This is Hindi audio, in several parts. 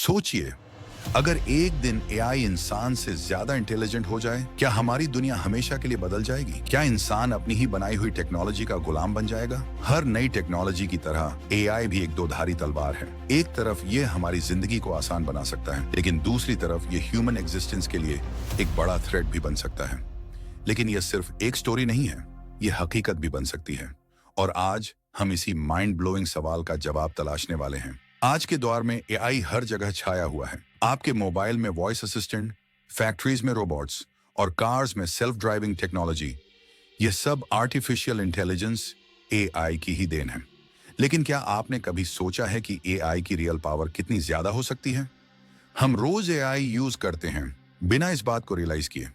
सोचिए, अगर एक दिन एआई इंसान से ज्यादा इंटेलिजेंट हो जाए, क्या हमारी दुनिया हमेशा के लिए बदल जाएगी? क्या इंसान अपनी ही बनाई हुई टेक्नोलॉजी का गुलाम बन जाएगा? हर नई टेक्नोलॉजी की तरह एआई भी एक दोधारी तलवार है। एक तरफ ये हमारी जिंदगी को आसान बना सकता है, लेकिन दूसरी तरफ ये ह्यूमन एग्जिस्टेंस के लिए एक बड़ा थ्रेट भी बन सकता है। लेकिन यह सिर्फ एक स्टोरी नहीं है, ये हकीकत भी बन सकती है। और आज हम इसी माइंड ब्लोइंग सवाल का जवाब तलाशने वाले हैं। आज के दौर में एआई हर जगह छाया हुआ है। आपके मोबाइल में वॉइस असिस्टेंट, फैक्ट्रीज में रोबोट्स और कार्स में सेल्फ ड्राइविंग टेक्नोलॉजी, ये सब आर्टिफिशियल इंटेलिजेंस एआई की ही देन है। लेकिन क्या आपने कभी सोचा है कि एआई की रियल पावर कितनी ज्यादा हो सकती है? हम रोज एआई यूज करते हैं बिना इस बात को रियलाइज किए।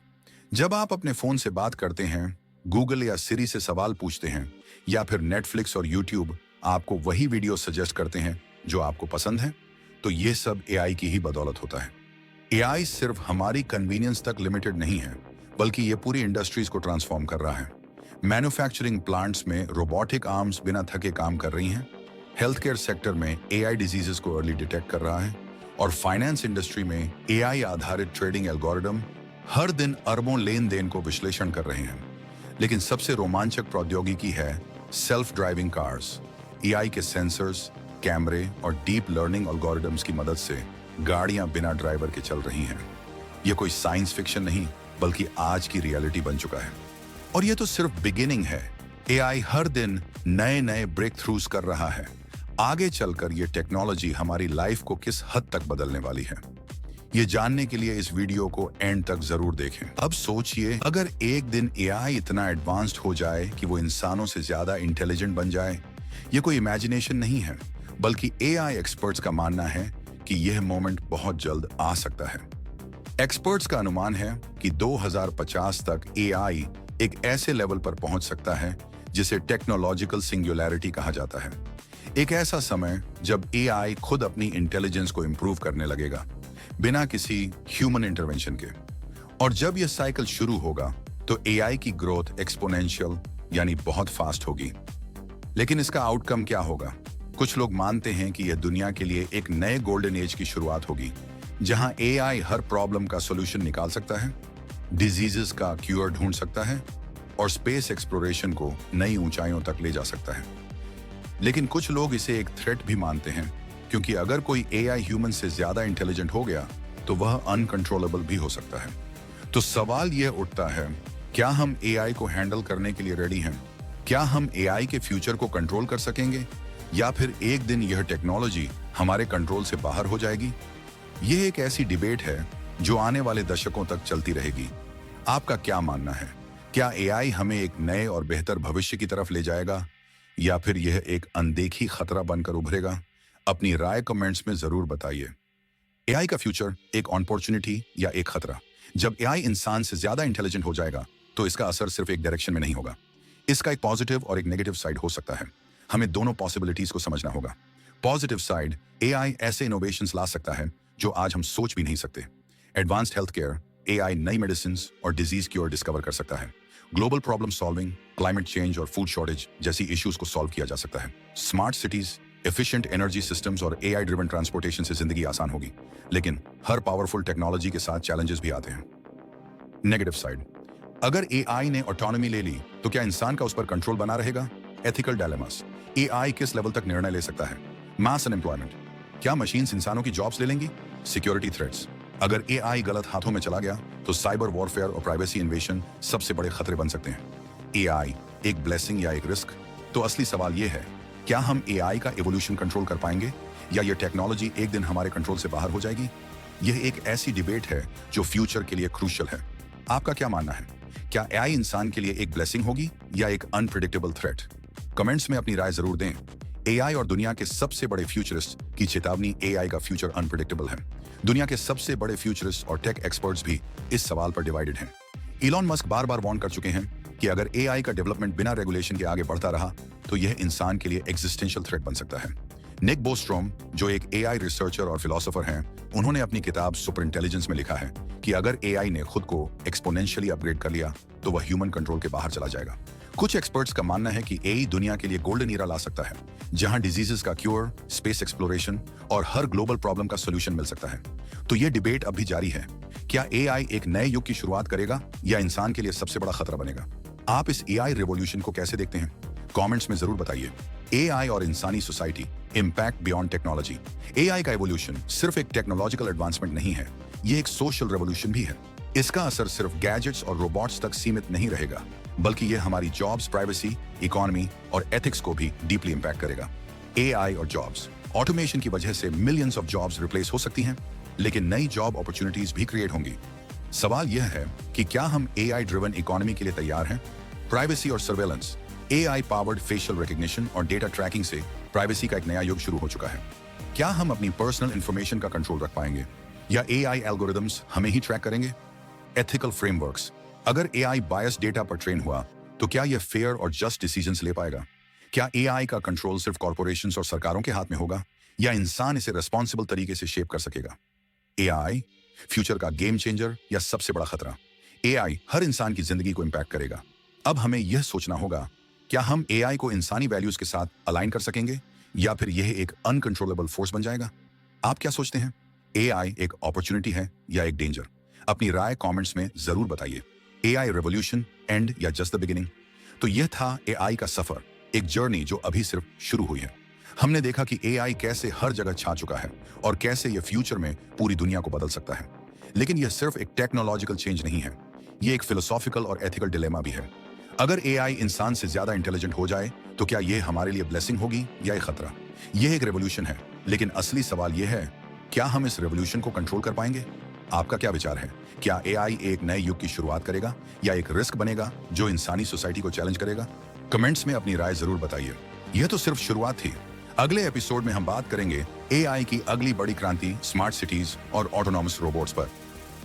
जब आप अपने फोन से बात करते हैं, गूगल या सिरी से सवाल पूछते हैं, या फिर नेटफ्लिक्स और यूट्यूब आपको वही वीडियो सजेस्ट करते हैं जो आपको पसंद है, तो ये सब एआई की ही बदौलत होता है। एआई सिर्फ हमारी कन्वीनियंस तक लिमिटेड नहीं है, बल्कि ये पूरी इंडस्ट्रीज को ट्रांसफॉर्म कर रहा है। मैन्युफैक्चरिंग प्लांट्स में रोबोटिक आर्म्स बिना थके काम कर रही हैं, हेल्थ केयर सेक्टर में एआई डिजीजेस को अर्ली डिटेक्ट कर रहा है, और फाइनेंस इंडस्ट्री में एआई आधारित ट्रेडिंग एल्गोरिदम हर दिन अरबों लेन देन को विश्लेषण कर रहे हैं। लेकिन सबसे रोमांचक प्रौद्योगिकी है सेल्फ ड्राइविंग कार्स। एआई के सेंसर्स, कैमरे और डीप लर्निंग एल्गोरिदम्स की मदद से गाड़ियां बिना ड्राइवर के चल रही हैं। यह कोई साइंस फिक्शन नहीं, बल्कि आज की रियलिटी बन चुका है। और यह तो सिर्फ बिगिनिंग है। एआई हर दिन नए नए ब्रेक थ्रूज कर रहा है। आगे चलकर यह टेक्नोलॉजी हमारी लाइफ को किस हद तक बदलने वाली है, ये जानने के लिए इस वीडियो को एंड तक जरूर देखें। अब सोचिए, अगर एक दिन एआई इतना एडवांस्ड हो जाए कि वो इंसानों से ज्यादा इंटेलिजेंट बन जाए। ये कोई इमेजिनेशन नहीं है, बल्कि एआई एक्सपर्ट्स का मानना है कि यह मोमेंट बहुत जल्द आ सकता है। एक्सपर्ट्स का अनुमान है कि 2050 तक एआई एक ऐसे लेवल पर पहुंच सकता है जिसे टेक्नोलॉजिकल सिंगुलैरिटी कहा जाता है। एक ऐसा समय जब एआई खुद अपनी इंटेलिजेंस को इंप्रूव करने लगेगा, बिना किसी ह्यूमन इंटरवेंशन के। और जब यह साइकिल शुरू होगा तो एआई की ग्रोथ एक्सपोनेंशियल यानी बहुत फास्ट होगी। लेकिन इसका आउटकम क्या होगा? कुछ लोग मानते हैं कि यह दुनिया के लिए एक नए गोल्डन एज की शुरुआत होगी, जहां एआई हर प्रॉब्लम का सॉल्यूशन निकाल सकता है, डिजीजेस का क्यूर ढूंढ सकता है और स्पेस एक्सप्लोरेशन को नई ऊंचाइयों तक ले जा सकता है। लेकिन कुछ लोग इसे एक थ्रेट भी मानते हैं, क्योंकि अगर कोई एआई ह्यूमन से ज्यादा इंटेलिजेंट हो गया तो वह अनकंट्रोलेबल भी हो सकता है। तो सवाल यह उठता है, क्या हम एआई को हैंडल करने के लिए रेडी हैं? क्या हम एआई के फ्यूचर को कंट्रोल कर सकेंगे, या फिर एक दिन यह टेक्नोलॉजी हमारे कंट्रोल से बाहर हो जाएगी? यह एक ऐसी डिबेट है जो आने वाले दशकों तक चलती रहेगी। आपका क्या मानना है? क्या एआई हमें एक नए और बेहतर भविष्य की तरफ ले जाएगा, या फिर यह एक अनदेखी खतरा बनकर उभरेगा? अपनी राय कमेंट्स में जरूर बताइए। एआई का फ्यूचर एक अपॉर्चुनिटी या एक खतरा? जब एआई इंसान से ज्यादा इंटेलिजेंट हो जाएगा तो इसका असर सिर्फ एक डायरेक्शन में नहीं होगा। इसका एक पॉजिटिव और एक नेगेटिव साइड हो सकता है। हमें दोनों पॉसिबिलिटीज को समझना होगा। पॉजिटिव साइड, एआई ऐसे इनोवेशंस ला सकता है जो आज हम सोच भी नहीं सकते। एडवांस्ड हेल्थ केयर, एआई नई मेडिसिन और डिजीज क्योर डिस्कवर कर सकता है। Global problem solving, climate change और फूड शॉर्टेज जैसी इश्यूज को सॉल्व किया जा सकता है। Smart cities, efficient energy systems और एआई ड्रिवन ट्रांसपोर्टेशन से जिंदगी आसान होगी। लेकिन हर पावरफुल टेक्नोलॉजी के साथ चैलेंजेस भी आते हैं। नेगेटिव साइड, अगर एआई ने ऑटोनॉमी ले ली तो क्या इंसान का उस पर कंट्रोल बना रहेगा? एथिकल डायलेमास, एआई किस लेवल तक निर्णय ले सकता है? मास अनएम्प्लॉयमेंट, क्या मशीन्स इंसानों की जॉब्स ले लेंगी? सिक्योरिटी थ्रेट्स, अगर एआई गलत हाथों में चला गया तो साइबर वॉरफेयर और प्राइवेसी इन्वेशन सबसे बड़े खतरे बन सकते हैं। एआई एक ब्लेसिंग या एक रिस्क? तो असली सवाल यह है, क्या हम एआई का एवोल्यूशन कंट्रोल कर पाएंगे, या यह टेक्नोलॉजी एक दिन हमारे कंट्रोल से बाहर हो जाएगी? यह एक ऐसी डिबेट है जो फ्यूचर के लिए क्रूशियल है। आपका क्या मानना है? क्या एआई इंसान के लिए एक ब्लेसिंग होगी या एक अनप्रिडिक्टेबल थ्रेट? कमेंट्स में अपनी राय जरूर दें। एआई और दुनिया के सबसे बड़े फ्यूचरिस्ट की चेतावनी, एआई का फ्यूचर अनप्रिडिक्टेबल है। दुनिया के सबसे बड़े फ्यूचरिस्ट और टेक एक्सपर्ट्स भी इस सवाल पर डिवाइडेड हैं। इलॉन मस्क बार बार वार्न कर चुके हैं कि अगर एआई का डेवलपमेंट बिना रेगुलेशन के आगे बढ़ता रहा तो यह इंसान के लिए एग्जिस्टेंशियल थ्रेट बन सकता है। निक बोस्ट्रोम, जो एक एआई रिसर्चर और फिलोसोफर हैं, उन्होंने अपनी किताब सुपर इंटेलिजेंस में लिखा है कि अगर एआई ने खुद को एक्सपोनेंशियली अपग्रेड कर लिया तो वह ह्यूमन कंट्रोल के बाहर चला जाएगा। कुछ एक्सपर्ट्स का मानना है कि एआई दुनिया के लिए गोल्डन ईरा ला सकता है, जहां डिजीजेस का क्योर, स्पेस एक्सप्लोरेशन और हर ग्लोबल प्रॉब्लम का सॉल्यूशन मिल सकता है। तो ये डिबेट अब भी जारी है। क्या एआई एक नए युग की शुरुआत करेगा या इंसान के लिए सबसे बड़ा खतरा बनेगा? आप इस एआई रिवॉल्यूशन को कैसे देखते हैं? कमेंट्स में जरूर बताइए। एआई और इंसानी society, impact beyond technology. AI का एवोल्यूशन सिर्फ एक टेक्नोलॉजिकल एडवांसमेंट नहीं है, ये एक सोशल रेवोल्यूशन भी है। इसका असर सिर्फ गैजेट्स और रोबोट्स तक सीमित नहीं रहेगा, बल्कि ये हमारी जॉब्स, प्राइवेसी, इकोनॉमी और एथिक्स को भी डीपली इंपैक्ट करेगा। एआई और जॉब्स। ऑटोमेशन की वजह से मिलियंस ऑफ जॉब्स रिप्लेस हो सकती हैं, लेकिन नई जॉब अपॉर्चुनिटीज भी क्रिएट होंगी। सवाल यह है कि क्या हम एआई ड्रिवन इकोनॉमी के लिए तैयार हैं? प्राइवेसी और surveillance. AI powered facial recognition और डेटा ट्रैकिंग से प्राइवेसी का एक नया युग शुरू हो चुका है। क्या हम अपनी पर्सनल इंफॉर्मेशन का कंट्रोल रख पाएंगे या एआई एल्गोरिदम्स हमें ही ट्रैक करेंगे? Ethical frameworks. अगर एआई बायस डेटा पर ट्रेन हुआ तो क्या यह फेयर और जस्ट डिसीजंस ले पाएगा? क्या एआई का कंट्रोल सिर्फ कॉर्पोरेशंस और सरकारों के हाथ में होगा या इंसान इसे रिस्पॉन्सिबल तरीके से शेप कर सकेगा? एआई फ्यूचर का गेम चेंजर या सबसे बड़ा खतरा? एआई हर इंसान की जिंदगी को इंपैक्ट करेगा। अब हमें यह सोचना होगा, क्या हम एआई को इंसानी वैल्यूज के साथ अलाइन कर सकेंगे या फिर यह एक अनकंट्रोलेबल फोर्स बन जाएगा? आप क्या सोचते हैं? एआई एक अपॉर्चुनिटी है या एक डेंजर? अपनी राय कमेंट्स में जरूर बताइए। एआई रेवोल्यूशन एंड या जस्ट द बिगिनिंग? तो यह था एआई का सफर, एक जर्नी जो अभी सिर्फ शुरू हुई है। हमने देखा कि एआई कैसे हर जगह छा चुका है और कैसे यह फ्यूचर में पूरी दुनिया को बदल सकता है। लेकिन यह सिर्फ एक टेक्नोलॉजिकल चेंज नहीं है, यह एक फिलोसॉफिकल और एथिकल डिलेमा भी है। अगर एआई इंसान से ज्यादा इंटेलिजेंट हो जाए तो क्या यह हमारे लिए ब्लेसिंग होगी या एक खतरा? यह एक रेवोल्यूशन है, लेकिन असली सवाल यह है, क्या हम इस रेवोल्यूशन को कंट्रोल कर पाएंगे? आपका क्या विचार है? क्या एआई एक नए युग की शुरुआत करेगा या एक रिस्क बनेगा जो इंसानी सोसाइटी को चैलेंज करेगा? कमेंट्स में अपनी राय जरूर बताइए। यह तो सिर्फ शुरुआत थी। अगले एपिसोड में हम बात करेंगे एआई की अगली बड़ी क्रांति, स्मार्ट सिटीज और ऑटोनॉमस रोबोट्स पर।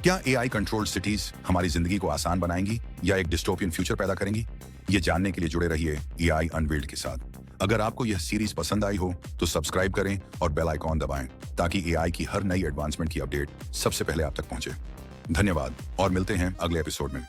क्या एआई कंट्रोल्ड सिटीज हमारी जिंदगी को आसान बनाएंगी या एक डिस्टोपियन फ्यूचर पैदा करेंगी? ये जानने के लिए जुड़े रहिए एआई अनवील्ड के साथ। अगर आपको यह सीरीज पसंद आई हो तो सब्सक्राइब करें और बेल आइकॉन दबाएं ताकि एआई की हर नई एडवांसमेंट की अपडेट सबसे पहले आप तक पहुंचे। धन्यवाद और मिलते हैं अगले एपिसोड में।